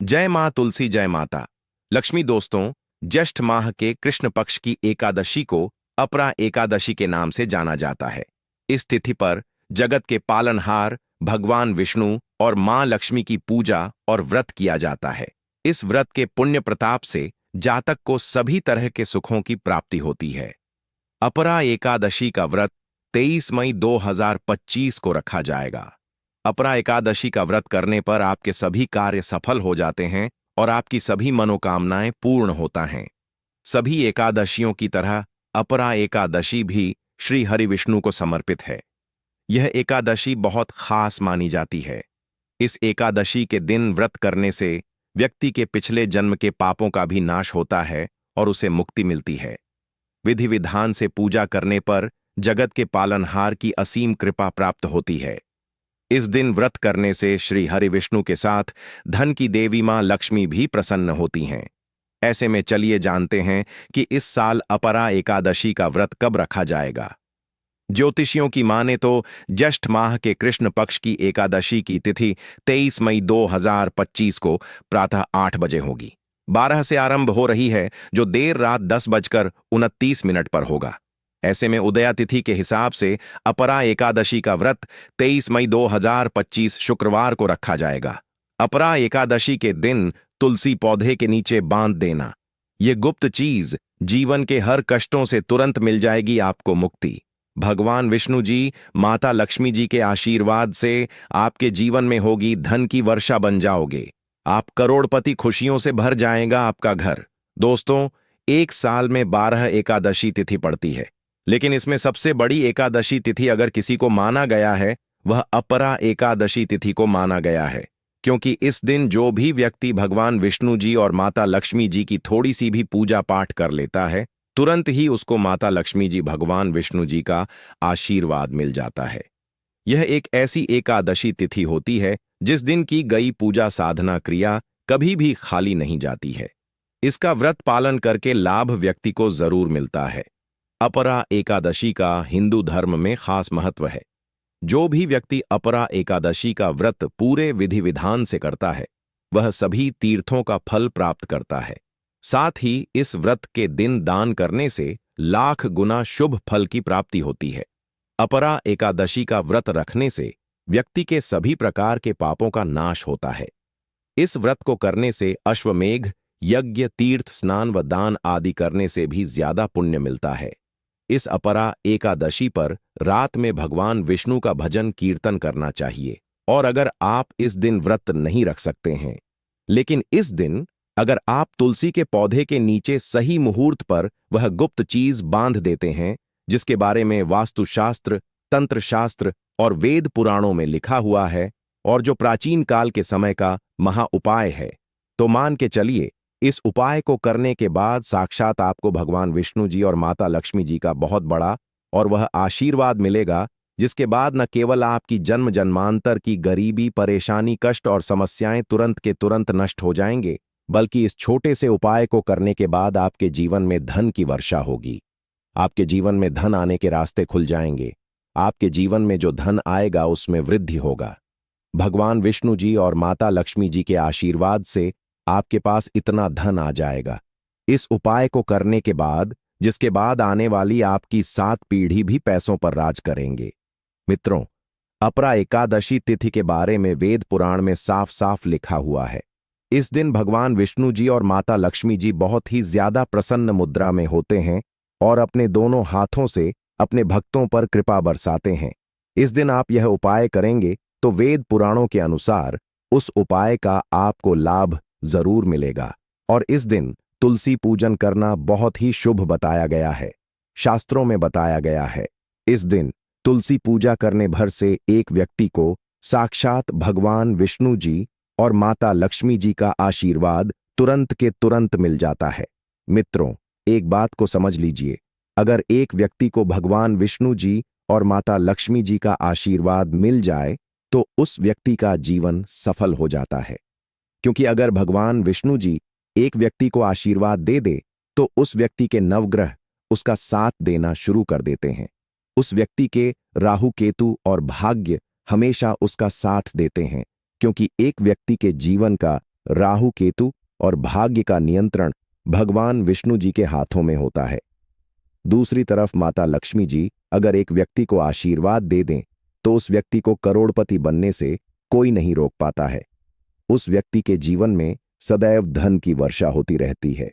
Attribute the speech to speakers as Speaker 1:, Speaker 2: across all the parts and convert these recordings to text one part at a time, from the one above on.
Speaker 1: जय माँ तुलसी जय माता लक्ष्मी। दोस्तों, ज्येष्ठ माह के कृष्ण पक्ष की एकादशी को अपरा एकादशी के नाम से जाना जाता है। इस तिथि पर जगत के पालनहार भगवान विष्णु और माँ लक्ष्मी की पूजा और व्रत किया जाता है। इस व्रत के पुण्य प्रताप से जातक को सभी तरह के सुखों की प्राप्ति होती है। अपरा एकादशी का व्रत 23 मई 2025 को रखा जाएगा। अपरा एकादशी का व्रत करने पर आपके सभी कार्य सफल हो जाते हैं और आपकी सभी मनोकामनाएं पूर्ण होता हैं। सभी एकादशियों की तरह अपरा एकादशी भी श्री हरि विष्णु को समर्पित है। यह एकादशी बहुत खास मानी जाती है। इस एकादशी के दिन व्रत करने से व्यक्ति के पिछले जन्म के पापों का भी नाश होता है और उसे मुक्ति मिलती है। विधि विधान से पूजा करने पर जगत के पालनहार की असीम कृपा प्राप्त होती है। इस दिन व्रत करने से श्री हरि विष्णु के साथ धन की देवी मां लक्ष्मी भी प्रसन्न होती हैं। ऐसे में चलिए जानते हैं कि इस साल अपरा एकादशी का व्रत कब रखा जाएगा। ज्योतिषियों की माने तो ज्येष्ठ माह के कृष्ण पक्ष की एकादशी की तिथि 23 मई 2025 को प्रातः 8 बजे होगी। 12 से आरंभ हो रही है, जो देर रात 10:29 पर होगा। ऐसे में उदया तिथि के हिसाब से अपरा एकादशी का व्रत 23 मई 2025 शुक्रवार को रखा जाएगा। अपरा एकादशी के दिन तुलसी पौधे के नीचे बांध देना। ये गुप्त चीज जीवन के हर कष्टों से तुरंत मिल जाएगी आपको मुक्ति। भगवान विष्णु जी, माता लक्ष्मी जी के आशीर्वाद से आपके जीवन में होगी धन की वर्षा, बन जाओगे आप करोड़पति। खुशियों से भर जाएगा आपका घर। दोस्तों, एक साल में 12 एकादशी तिथि पड़ती है, लेकिन इसमें सबसे बड़ी एकादशी तिथि अगर किसी को माना गया है, वह अपरा एकादशी तिथि को माना गया है, क्योंकि इस दिन जो भी व्यक्ति भगवान विष्णु जी और माता लक्ष्मी जी की थोड़ी सी भी पूजा पाठ कर लेता है, तुरंत ही उसको माता लक्ष्मी जी, भगवान विष्णु जी का आशीर्वाद मिल जाता है। यह एक ऐसी एकादशी तिथि होती है जिस दिन की गई पूजा साधना क्रिया कभी भी खाली नहीं जाती है। इसका व्रत पालन करके लाभ व्यक्ति को जरूर मिलता है। अपरा एकादशी का हिंदू धर्म में खास महत्व है। जो भी व्यक्ति अपरा एकादशी का व्रत पूरे विधि विधान से करता है, वह सभी तीर्थों का फल प्राप्त करता है। साथ ही इस व्रत के दिन दान करने से लाख गुना शुभ फल की प्राप्ति होती है। अपरा एकादशी का व्रत रखने से व्यक्ति के सभी प्रकार के पापों का नाश होता है। इस व्रत को करने से अश्वमेघ यज्ञ, तीर्थ स्नान व दान आदि करने से भी ज्यादा पुण्य मिलता है। इस अपरा एकादशी पर रात में भगवान विष्णु का भजन कीर्तन करना चाहिए। और अगर आप इस दिन व्रत नहीं रख सकते हैं, लेकिन इस दिन अगर आप तुलसी के पौधे के नीचे सही मुहूर्त पर वह गुप्त चीज बांध देते हैं, जिसके बारे में वास्तुशास्त्र, तंत्र शास्त्र और वेद पुराणों में लिखा हुआ है और जो प्राचीन काल के समय का महा उपाय है, तो मान के चलिए इस उपाय को करने के बाद साक्षात आपको भगवान विष्णु जी और माता लक्ष्मी जी का बहुत बड़ा और वह आशीर्वाद मिलेगा, जिसके बाद न केवल आपकी जन्म जन्मांतर की गरीबी, परेशानी, कष्ट और समस्याएं तुरंत के तुरंत नष्ट हो जाएंगे, बल्कि इस छोटे से उपाय को करने के बाद आपके जीवन में धन की वर्षा होगी। आपके जीवन में धन आने के रास्ते खुल जाएंगे। आपके जीवन में जो धन आएगा उसमें वृद्धि होगा। भगवान विष्णु जी और माता लक्ष्मी जी के आशीर्वाद से आपके पास इतना धन आ जाएगा इस उपाय को करने के बाद, जिसके बाद आने वाली आपकी 7 पीढ़ी भी पैसों पर राज करेंगे। मित्रों, अपरा एकादशी तिथि के बारे में वेद पुराण में साफ साफ लिखा हुआ है। इस दिन भगवान विष्णु जी और माता लक्ष्मी जी बहुत ही ज्यादा प्रसन्न मुद्रा में होते हैं और अपने दोनों हाथों से अपने भक्तों पर कृपा बरसाते हैं। इस दिन आप यह उपाय करेंगे तो वेद पुराणों के अनुसार उस उपाय का आपको लाभ जरूर मिलेगा। और इस दिन तुलसी पूजन करना बहुत ही शुभ बताया गया है। शास्त्रों में बताया गया है, इस दिन तुलसी पूजा करने भर से एक व्यक्ति को साक्षात भगवान विष्णु जी और माता लक्ष्मी जी का आशीर्वाद तुरंत के तुरंत मिल जाता है। मित्रों, एक बात को समझ लीजिए, अगर एक व्यक्ति को भगवान विष्णु जी और माता लक्ष्मी जी का आशीर्वाद मिल जाए तो उस व्यक्ति का जीवन सफल हो जाता है। क्योंकि अगर भगवान विष्णु जी एक व्यक्ति को आशीर्वाद दे दे तो उस व्यक्ति के नवग्रह उसका साथ देना शुरू कर देते हैं। उस व्यक्ति के राहु, केतु और भाग्य हमेशा उसका साथ देते हैं, क्योंकि एक व्यक्ति के जीवन का राहु केतु और भाग्य का नियंत्रण भगवान विष्णु जी के हाथों में होता है। दूसरी तरफ माता लक्ष्मी जी अगर एक व्यक्ति को आशीर्वाद दे दें तो उस व्यक्ति को करोड़पति बनने से कोई नहीं रोक पाता है। उस व्यक्ति के जीवन में सदैव धन की वर्षा होती रहती है।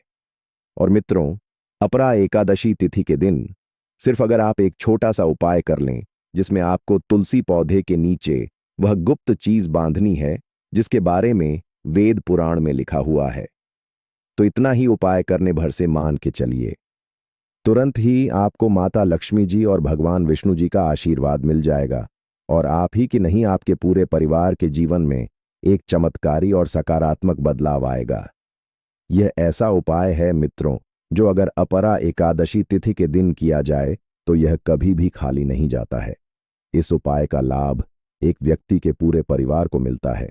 Speaker 1: और मित्रों, अपरा एकादशी तिथि के दिन सिर्फ अगर आप एक छोटा सा उपाय कर लें, जिसमें आपको तुलसी पौधे के नीचे वह गुप्त चीज बांधनी है जिसके बारे में वेद पुराण में लिखा हुआ है, तो इतना ही उपाय करने भर से मान के चलिए, तुरंत ही आपको माता लक्ष्मी जी और भगवान विष्णु जी का आशीर्वाद मिल जाएगा और आप ही कि नहीं, आपके पूरे परिवार के जीवन में एक चमत्कारी और सकारात्मक बदलाव आएगा। यह ऐसा उपाय है मित्रों, जो अगर अपरा एकादशी तिथि के दिन किया जाए तो यह कभी भी खाली नहीं जाता है। इस उपाय का लाभ एक व्यक्ति के पूरे परिवार को मिलता है।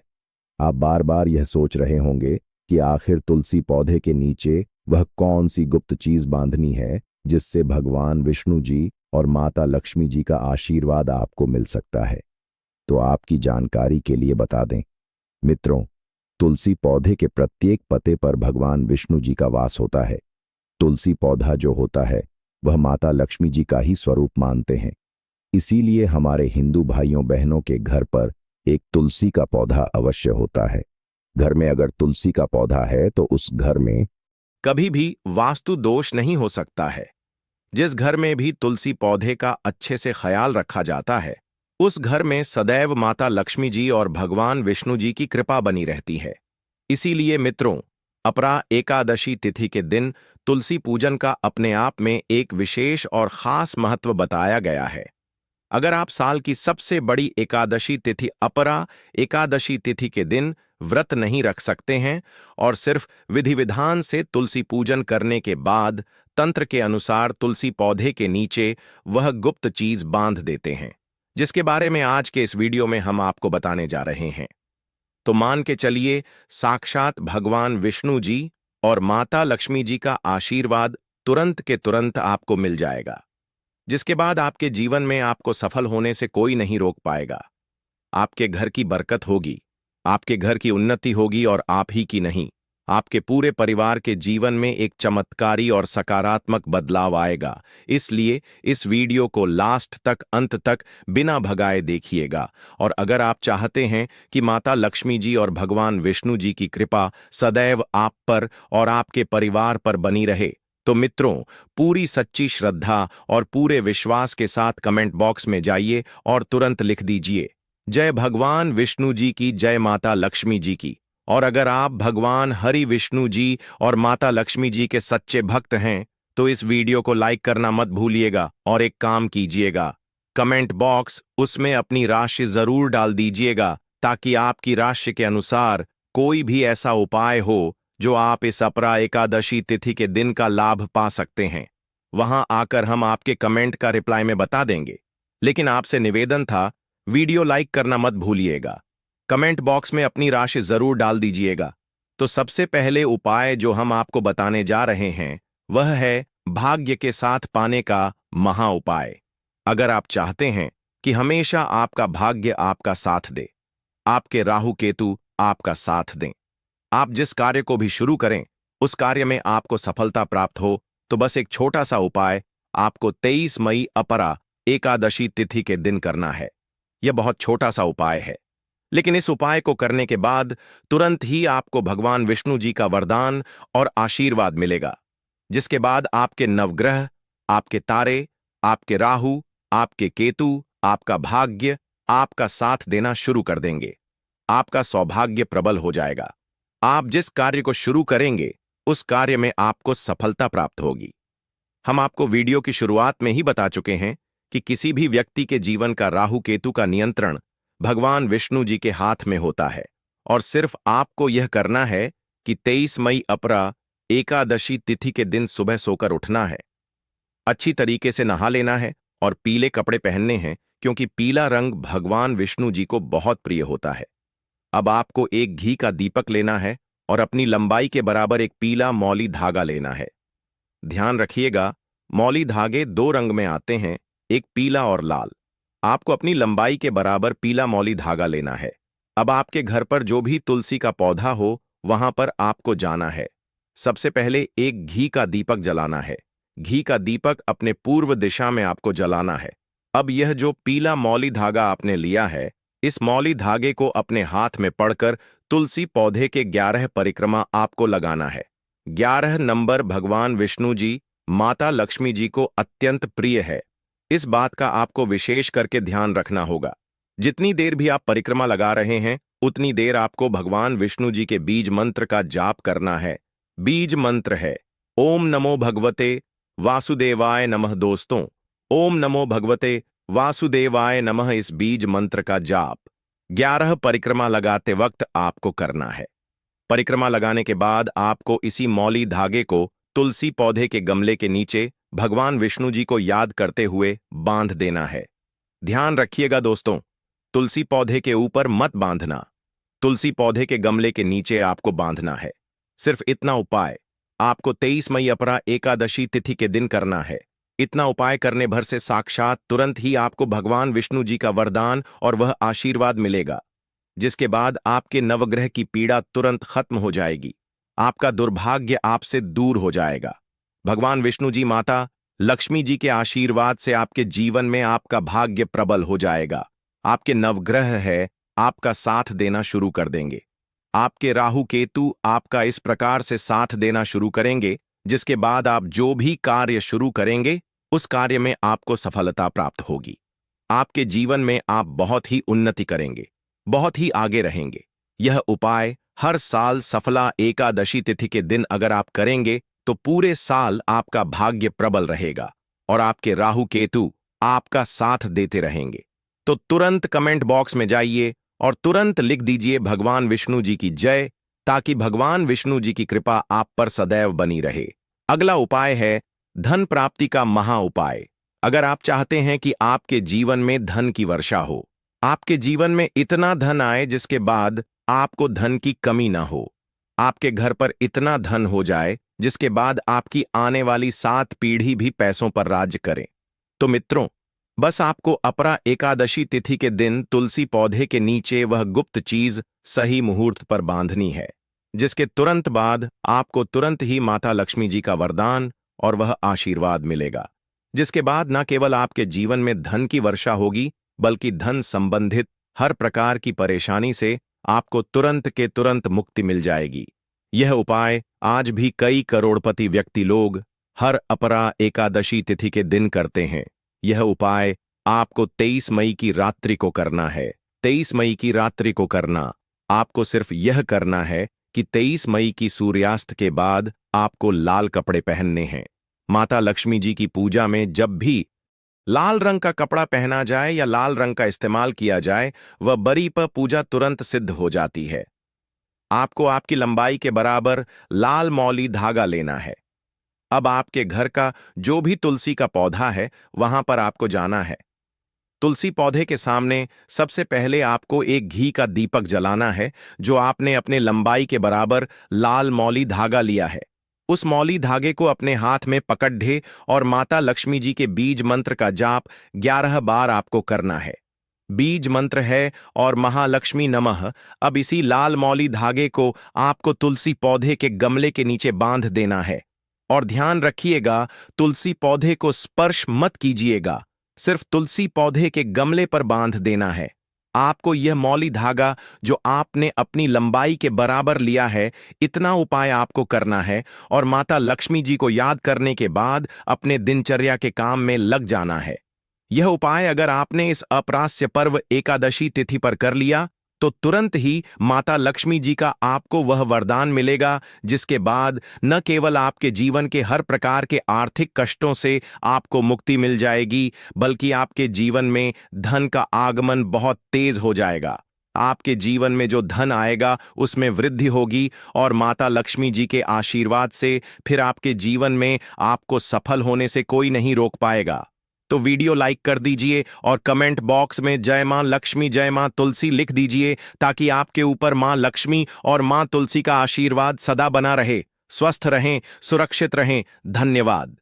Speaker 1: आप बार बार यह सोच रहे होंगे कि आखिर तुलसी पौधे के नीचे वह कौन सी गुप्त चीज बांधनी है जिससे भगवान विष्णु जी और माता लक्ष्मी जी का आशीर्वाद आपको मिल सकता है। तो आपकी जानकारी के लिए बता दें मित्रों, तुलसी पौधे के प्रत्येक पत्ते पर भगवान विष्णु जी का वास होता है। तुलसी पौधा जो होता है वह माता लक्ष्मी जी का ही स्वरूप मानते हैं। इसीलिए हमारे हिंदू भाइयों बहनों के घर पर एक तुलसी का पौधा अवश्य होता है। घर में अगर तुलसी का पौधा है तो उस घर में कभी भी वास्तु दोष नहीं हो सकता है। जिस घर में भी तुलसी पौधे का अच्छे से ख्याल रखा जाता है, उस घर में सदैव माता लक्ष्मी जी और भगवान विष्णु जी की कृपा बनी रहती है। इसीलिए मित्रों, अपरा एकादशी तिथि के दिन तुलसी पूजन का अपने आप में एक विशेष और खास महत्व बताया गया है। अगर आप साल की सबसे बड़ी एकादशी तिथि अपरा एकादशी तिथि के दिन व्रत नहीं रख सकते हैं और सिर्फ विधि विधान से तुलसी पूजन करने के बाद तंत्र के अनुसार तुलसी पौधे के नीचे वह गुप्त चीज बांध देते हैं, जिसके बारे में आज के इस वीडियो में हम आपको बताने जा रहे हैं, तो मान के चलिए साक्षात भगवान विष्णु जी और माता लक्ष्मी जी का आशीर्वाद तुरंत के तुरंत आपको मिल जाएगा, जिसके बाद आपके जीवन में आपको सफल होने से कोई नहीं रोक पाएगा। आपके घर की बरकत होगी, आपके घर की उन्नति होगी और आप ही की नहीं, आपके पूरे परिवार के जीवन में एक चमत्कारी और सकारात्मक बदलाव आएगा। इसलिए इस वीडियो को लास्ट तक, अंत तक बिना भगाए देखिएगा। और अगर आप चाहते हैं कि माता लक्ष्मी जी और भगवान विष्णु जी की कृपा सदैव आप पर और आपके परिवार पर बनी रहे, तो मित्रों, पूरी सच्ची श्रद्धा और पूरे विश्वास के साथ कमेंट बॉक्स में जाइए और तुरंत लिख दीजिए, जय भगवान विष्णु जी की, जय माता लक्ष्मी जी की। और अगर आप भगवान हरि विष्णु जी और माता लक्ष्मी जी के सच्चे भक्त हैं तो इस वीडियो को लाइक करना मत भूलिएगा और एक काम कीजिएगा, कमेंट बॉक्स उसमें अपनी राशि जरूर डाल दीजिएगा, ताकि आपकी राशि के अनुसार कोई भी ऐसा उपाय हो जो आप इस अपरा एकादशी तिथि के दिन का लाभ पा सकते हैं। वहां आकर हम आपके कमेंट का रिप्लाई में बता देंगे। लेकिन आपसे निवेदन था, वीडियो लाइक करना मत भूलिएगा, कमेंट बॉक्स में अपनी राशि जरूर डाल दीजिएगा। तो सबसे पहले उपाय जो हम आपको बताने जा रहे हैं वह है भाग्य के साथ पाने का महा उपाय। अगर आप चाहते हैं कि हमेशा आपका भाग्य आपका साथ दे, आपके राहु केतु आपका साथ दें, आप जिस कार्य को भी शुरू करें उस कार्य में आपको सफलता प्राप्त हो, तो बस एक छोटा सा उपाय आपको 23 मई अपरा एकादशी तिथि के दिन करना है। यह बहुत छोटा सा उपाय है, लेकिन इस उपाय को करने के बाद तुरंत ही आपको भगवान विष्णु जी का वरदान और आशीर्वाद मिलेगा, जिसके बाद आपके नवग्रह, आपके तारे, आपके राहु, आपके केतु, आपका भाग्य आपका साथ देना शुरू कर देंगे। आपका सौभाग्य प्रबल हो जाएगा। आप जिस कार्य को शुरू करेंगे उस कार्य में आपको सफलता प्राप्त होगी। हम आपको वीडियो की शुरुआत में ही बता चुके हैं कि किसी भी व्यक्ति के जीवन का राहु केतु का नियंत्रण भगवान विष्णु जी के हाथ में होता है, और सिर्फ आपको यह करना है कि 23 मई अपरा एकादशी तिथि के दिन सुबह सोकर उठना है, अच्छी तरीके से नहा लेना है और पीले कपड़े पहनने हैं, क्योंकि पीला रंग भगवान विष्णु जी को बहुत प्रिय होता है। अब आपको एक घी का दीपक लेना है और अपनी लंबाई के बराबर एक पीला मौली धागा लेना है। ध्यान रखिएगा, मौली धागे 2 रंग में आते हैं, एक पीला और लाल। आपको अपनी लंबाई के बराबर पीला मौली धागा लेना है। अब आपके घर पर जो भी तुलसी का पौधा हो वहां पर आपको जाना है। सबसे पहले एक घी का दीपक जलाना है। घी का दीपक अपने पूर्व दिशा में आपको जलाना है। अब यह जो पीला मौली धागा आपने लिया है, इस मौली धागे को अपने हाथ में पड़कर तुलसी पौधे के 11 परिक्रमा आपको लगाना है। 11 नंबर भगवान विष्णु जी, माता लक्ष्मी जी को अत्यंत प्रिय है। इस बात का आपको विशेष करके ध्यान रखना होगा। जितनी देर भी आप परिक्रमा लगा रहे हैं, उतनी देर आपको भगवान विष्णु जी के बीज मंत्र का जाप करना है। बीज मंत्र है ओम नमो भगवते वासुदेवाय नमः। दोस्तों, ओम नमो भगवते वासुदेवाय नमः इस बीज मंत्र का जाप 11 परिक्रमा लगाते वक्त आपको करना है। परिक्रमा लगाने के बाद आपको इसी मौली धागे को तुलसी पौधे के गमले के नीचे भगवान विष्णु जी को याद करते हुए बांध देना है। ध्यान रखिएगा दोस्तों, तुलसी पौधे के ऊपर मत बांधना, तुलसी पौधे के गमले के नीचे आपको बांधना है। सिर्फ इतना उपाय आपको 23 मई अपरा एकादशी तिथि के दिन करना है। इतना उपाय करने भर से साक्षात तुरंत ही आपको भगवान विष्णु जी का वरदान और वह आशीर्वाद मिलेगा, जिसके बाद आपके नवग्रह की पीड़ा तुरंत खत्म हो जाएगी। आपका दुर्भाग्य आपसे दूर हो जाएगा। भगवान विष्णु जी, माता लक्ष्मी जी के आशीर्वाद से आपके जीवन में आपका भाग्य प्रबल हो जाएगा। आपके नवग्रह है आपका साथ देना शुरू कर देंगे। आपके राहु केतु आपका इस प्रकार से साथ देना शुरू करेंगे, जिसके बाद आप जो भी कार्य शुरू करेंगे उस कार्य में आपको सफलता प्राप्त होगी। आपके जीवन में आप बहुत ही उन्नति करेंगे, बहुत ही आगे रहेंगे। यह उपाय हर साल सफला एकादशी तिथि के दिन अगर आप करेंगे तो पूरे साल आपका भाग्य प्रबल रहेगा और आपके राहु केतु आपका साथ देते रहेंगे। तो तुरंत कमेंट बॉक्स में जाइए और तुरंत लिख दीजिए भगवान विष्णु जी की जय, ताकि भगवान विष्णु जी की कृपा आप पर सदैव बनी रहे। अगला उपाय है धन प्राप्ति का महा उपाय। अगर आप चाहते हैं कि आपके जीवन में धन की वर्षा हो, आपके जीवन में इतना धन आए जिसके बाद आपको धन की कमी ना हो, आपके घर पर इतना धन हो जाए जिसके बाद आपकी आने वाली 7 पीढ़ी भी पैसों पर राज करें, तो मित्रों, बस आपको अपरा एकादशी तिथि के दिन तुलसी पौधे के नीचे वह गुप्त चीज सही मुहूर्त पर बांधनी है, जिसके तुरंत बाद आपको तुरंत ही माता लक्ष्मी जी का वरदान और वह आशीर्वाद मिलेगा, जिसके बाद न केवल आपके जीवन में धन की वर्षा होगी, बल्कि धन संबंधित हर प्रकार की परेशानी से आपको तुरंत के तुरंत मुक्ति मिल जाएगी। यह उपाय आज भी कई करोड़पति व्यक्ति लोग हर अपरा एकादशी तिथि के दिन करते हैं। यह उपाय आपको 23 मई की रात्रि को करना है। 23 मई की रात्रि को करना, आपको सिर्फ यह करना है कि 23 मई की सूर्यास्त के बाद आपको लाल कपड़े पहनने हैं। माता लक्ष्मी जी की पूजा में जब भी लाल रंग का कपड़ा पहना जाए या लाल रंग का इस्तेमाल किया जाए, वह बरी पर पूजा तुरंत सिद्ध हो जाती है। आपको आपकी लंबाई के बराबर लाल मौली धागा लेना है। अब आपके घर का जो भी तुलसी का पौधा है, वहां पर आपको जाना है। तुलसी पौधे के सामने सबसे पहले आपको एक घी का दीपक जलाना है, जो आपने अपने लंबाई के बराबर लाल मौली धागा लिया है। उस मौली धागे को अपने हाथ में पकड़े और माता लक्ष्मी जी के बीज मंत्र का जाप 11 बार आपको करना है। बीज मंत्र है और महालक्ष्मी नमः। अब इसी लाल मौली धागे को आपको तुलसी पौधे के गमले के नीचे बांध देना है और ध्यान रखिएगा, तुलसी पौधे को स्पर्श मत कीजिएगा, सिर्फ तुलसी पौधे के गमले पर बांध देना है। आपको यह मौली धागा जो आपने अपनी लंबाई के बराबर लिया है, इतना उपाय आपको करना है और माता लक्ष्मी जी को याद करने के बाद अपने दिनचर्या के काम में लग जाना है। यह उपाय अगर आपने इस अपरास्य पर्व एकादशी तिथि पर कर लिया तो तुरंत ही माता लक्ष्मी जी का आपको वह वरदान मिलेगा, जिसके बाद न केवल आपके जीवन के हर प्रकार के आर्थिक कष्टों से आपको मुक्ति मिल जाएगी, बल्कि आपके जीवन में धन का आगमन बहुत तेज हो जाएगा। आपके जीवन में जो धन आएगा उसमें वृद्धि होगी और माता लक्ष्मी जी के आशीर्वाद से फिर आपके जीवन में आपको सफल होने से कोई नहीं रोक पाएगा। तो वीडियो लाइक कर दीजिए और कमेंट बॉक्स में जय मां लक्ष्मी जय मां तुलसी लिख दीजिए, ताकि आपके ऊपर मां लक्ष्मी और मां तुलसी का आशीर्वाद सदा बना रहे। स्वस्थ रहें, सुरक्षित रहें। धन्यवाद।